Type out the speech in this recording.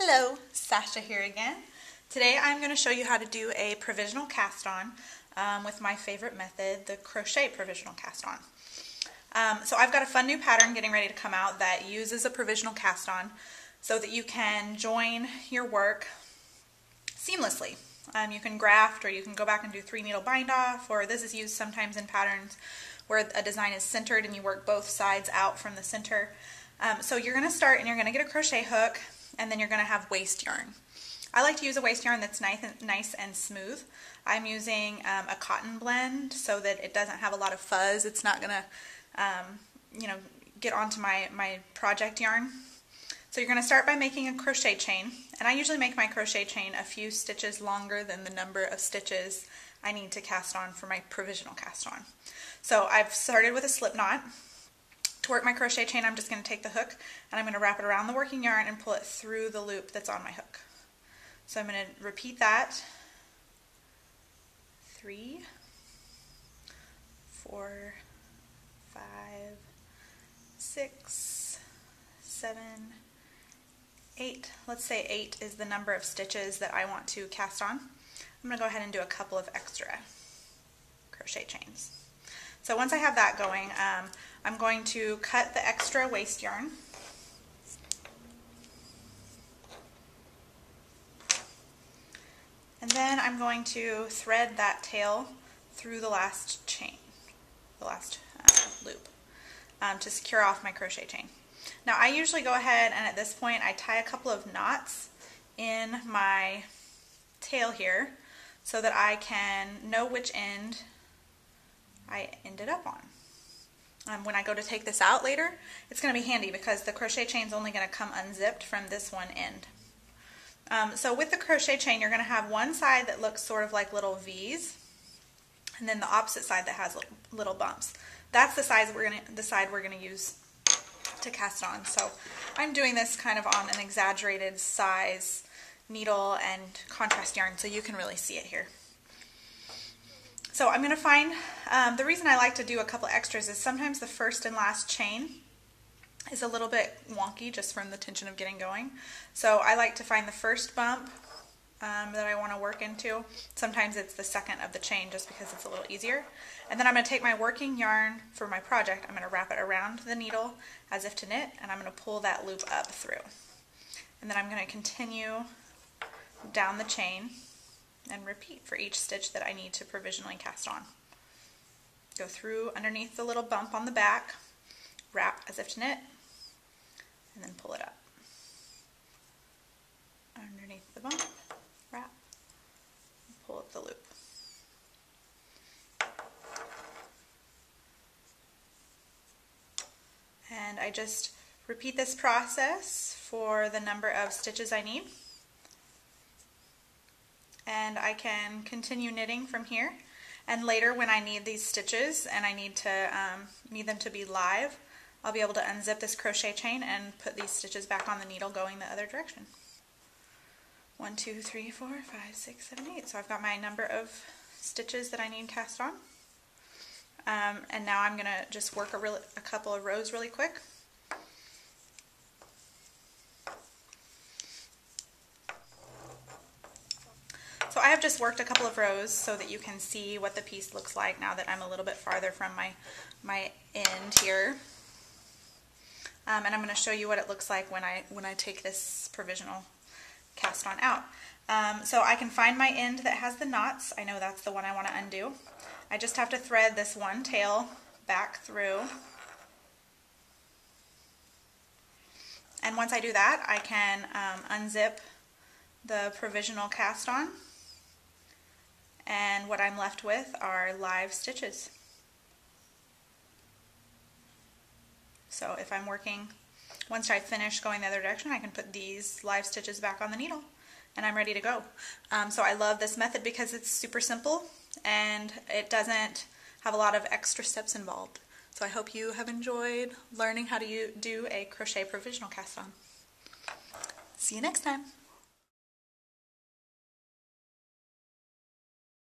Hello, Sasha here again. Today I'm going to show you how to do a provisional cast on with my favorite method, the crochet provisional cast on. So I've got a fun new pattern getting ready to come out that uses a provisional cast on so that you can join your work seamlessly. You can graft, or you can go back and do 3-needle bind off, or this is used sometimes in patterns where a design is centered and you work both sides out from the center. So you're going to start and you're going to get a crochet hook, and then you're going to have waste yarn. I like to use a waste yarn that's nice and smooth. I'm using a cotton blend so that it doesn't have a lot of fuzz. It's not going to get onto my project yarn. So you're going to start by making a crochet chain, and I usually make my crochet chain a few stitches longer than the number of stitches I need to cast on for my provisional cast on. So I've started with a slip knot. To work my crochet chain, I'm just going to take the hook and I'm going to wrap it around the working yarn and pull it through the loop that's on my hook. So I'm going to repeat that 3, 4, 5, 6, 7, 8. Let's say 8 is the number of stitches that I want to cast on. I'm going to go ahead and do a couple of extra crochet chains. So once I have that going, I'm going to cut the extra waste yarn. And then I'm going to thread that tail through the last chain, the last loop, to secure off my crochet chain. Now I usually go ahead and at this point I tie a couple of knots in my tail here so that I can know which end I ended up on. When I go to take this out later, it's going to be handy because the crochet chain is only going to come unzipped from this one end. So with the crochet chain, you're going to have one side that looks sort of like little V's, and then the opposite side that has little bumps. That's the side we're going to use to cast on. So I'm doing this kind of on an exaggerated size needle and contrast yarn so you can really see it here. So I'm going to find, the reason I like to do a couple extras is sometimes the first and last chain is a little bit wonky just from the tension of getting going. So I like to find the first bump that I want to work into. Sometimes it's the second of the chain just because it's a little easier. And then I'm going to take my working yarn for my project, I'm going to wrap it around the needle as if to knit, and I'm going to pull that loop up through. And then I'm going to continue down the chain and repeat for each stitch that I need to provisionally cast on. Go through underneath the little bump on the back, wrap as if to knit, and then pull it up. Underneath the bump, wrap, and pull up the loop. And I just repeat this process for the number of stitches I need. And I can continue knitting from here, and later when I need these stitches and I need them to be live, I'll be able to unzip this crochet chain and put these stitches back on the needle going the other direction. 1, 2, 3, 4, 5, 6, 7, 8. So I've got my number of stitches that I need cast on, and now I'm going to just work a couple of rows really quick. So I have just worked a couple of rows so that you can see what the piece looks like now that I'm a little bit farther from my end here. And I'm going to show you what it looks like when I take this provisional cast on out. So I can find my end that has the knots. I know that's the one I want to undo. I just have to thread this one tail back through. And once I do that, I can unzip the provisional cast on. And what I'm left with are live stitches. So if I'm working, once I finish going the other direction, I can put these live stitches back on the needle and I'm ready to go. So I love this method because it's super simple and it doesn't have a lot of extra steps involved. So I hope you have enjoyed learning how to do a crochet provisional cast on. See you next time.